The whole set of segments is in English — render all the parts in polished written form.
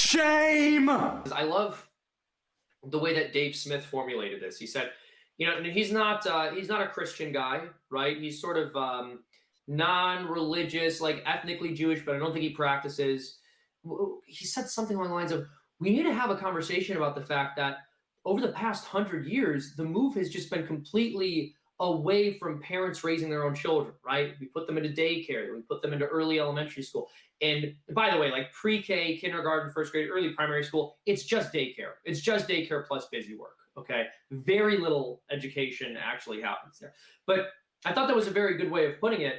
Shame! I love the way that Dave Smith formulated this. He said, he's not a Christian guy, right? He's sort of non-religious, like ethnically Jewish, but I don't think he practices. He said something along the lines of, we need to have a conversation about the fact that over the past 100 years, the move has just been completely away from parents raising their own children, right? We put them into daycare, we put them into early elementary school. And by the way, like pre-K, kindergarten, first grade, early primary school, it's just daycare. It's just daycare plus busy work, okay? Very little education actually happens there. But I thought that was a very good way of putting it.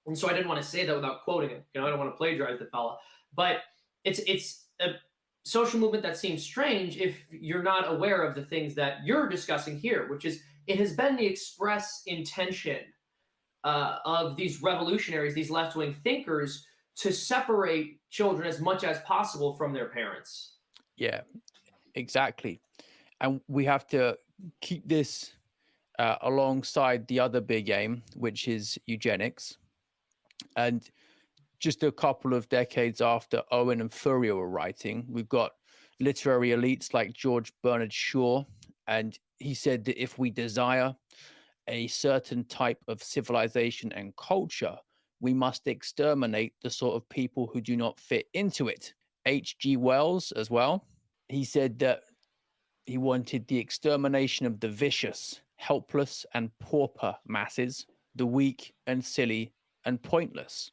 And so I didn't want to say that without quoting it. I don't want to plagiarize the fella. But it's a social movement that seems strange if you're not aware of the things that you're discussing here, which is it has been the express intention of these revolutionaries, these left-wing thinkers, to separate children as much as possible from their parents. Yeah, exactly. And we have to keep this alongside the other big aim, which is eugenics. And just a couple of decades after Owen and Fourier were writing, we've got literary elites like George Bernard Shaw. And he said that if we desire a certain type of civilization and culture, we must exterminate the sort of people who do not fit into it. H.G. Wells as well. He said that he wanted the extermination of the vicious, helpless, and pauper masses, the weak and silly and pointless.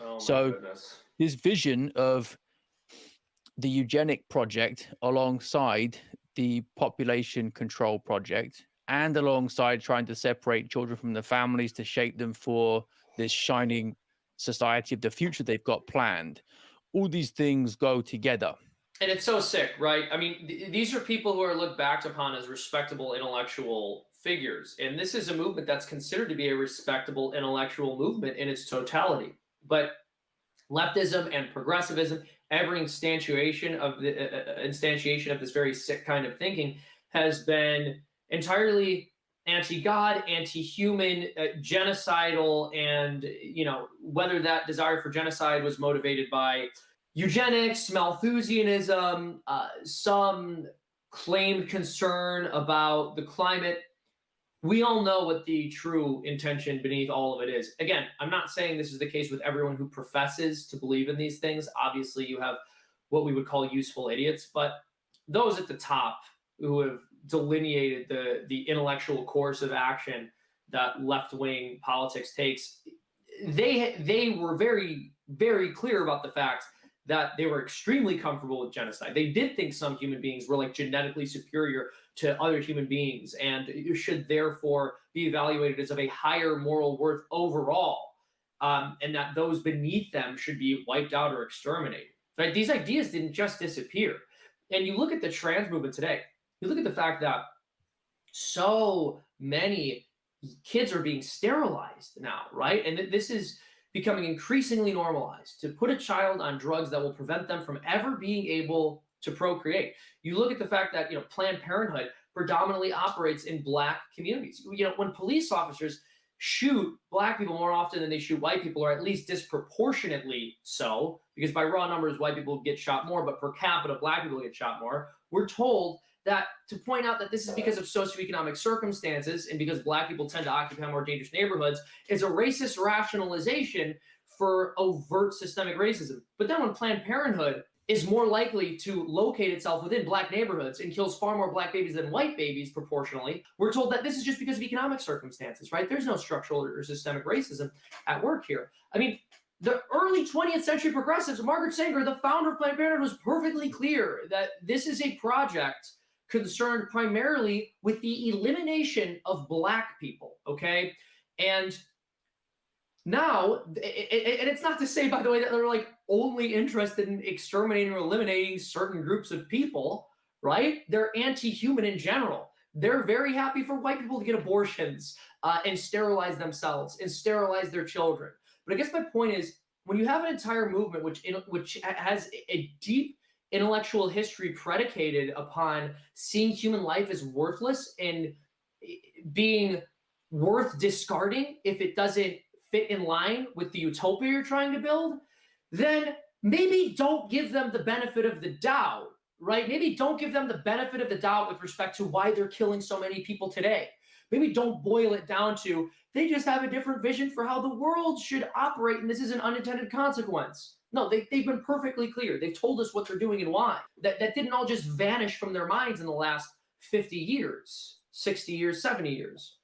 Oh, so goodness. This vision of the eugenic project alongside the population control project and alongside trying to separate children from their families to shape them for this shining society of the future they've got planned. All these things go together. And it's so sick, right? I mean, these are people who are looked back upon as respectable intellectual figures. And this is a movement that's considered to be a respectable intellectual movement in its totality. But leftism and progressivism, every instantiation of this very sick kind of thinking has been entirely anti-God, anti-human, genocidal, and whether that desire for genocide was motivated by eugenics, Malthusianism, some claimed concern about the climate. We all know what the true intention beneath all of it is. Again, I'm not saying this is the case with everyone who professes to believe in these things. Obviously, you have what we would call useful idiots, but those at the top who have delineated the intellectual course of action that left-wing politics takes, they were very, very clear about the fact that they were extremely comfortable with genocide. They did think some human beings were like genetically superior to other human beings and should therefore be evaluated as of a higher moral worth overall, and that those beneath them should be wiped out or exterminated. Right? These ideas didn't just disappear. And you look at the trans movement today, you look at the fact that so many kids are being sterilized now, right? And this is becoming increasingly normalized, to put a child on drugs that will prevent them from ever being able to procreate. You look at the fact that Planned Parenthood predominantly operates in Black communities. When police officers shoot Black people more often than they shoot white people, or at least disproportionately so, because by raw numbers, white people get shot more, but per capita, Black people get shot more. We're told that to point out that this is because of socioeconomic circumstances and because Black people tend to occupy more dangerous neighborhoods is a racist rationalization for overt systemic racism. But then when Planned Parenthood is more likely to locate itself within Black neighborhoods and kills far more Black babies than white babies proportionally, we're told that this is just because of economic circumstances, right? There's no structural or systemic racism at work here. I mean, the early 20th century progressives, Margaret Sanger, the founder of Planned Parenthood, was perfectly clear that this is a project concerned primarily with the elimination of Black people, okay? And now, and it's not to say, by the way, that they're like only interested in exterminating or eliminating certain groups of people, right? They're anti-human in general. They're very happy for white people to get abortions and sterilize themselves and sterilize their children. But I guess my point is, when you have an entire movement which has a deep intellectual history predicated upon seeing human life as worthless and being worth discarding if it doesn't fit in line with the utopia you're trying to build, then maybe don't give them the benefit of the doubt, right? Maybe don't give them the benefit of the doubt with respect to why they're killing so many people today. Maybe don't boil it down to they just have a different vision for how the world should operate, and this is an unintended consequence. No, they've been perfectly clear. They've told us what they're doing and why. That didn't all just vanish from their minds in the last 50 years, 60 years, 70 years.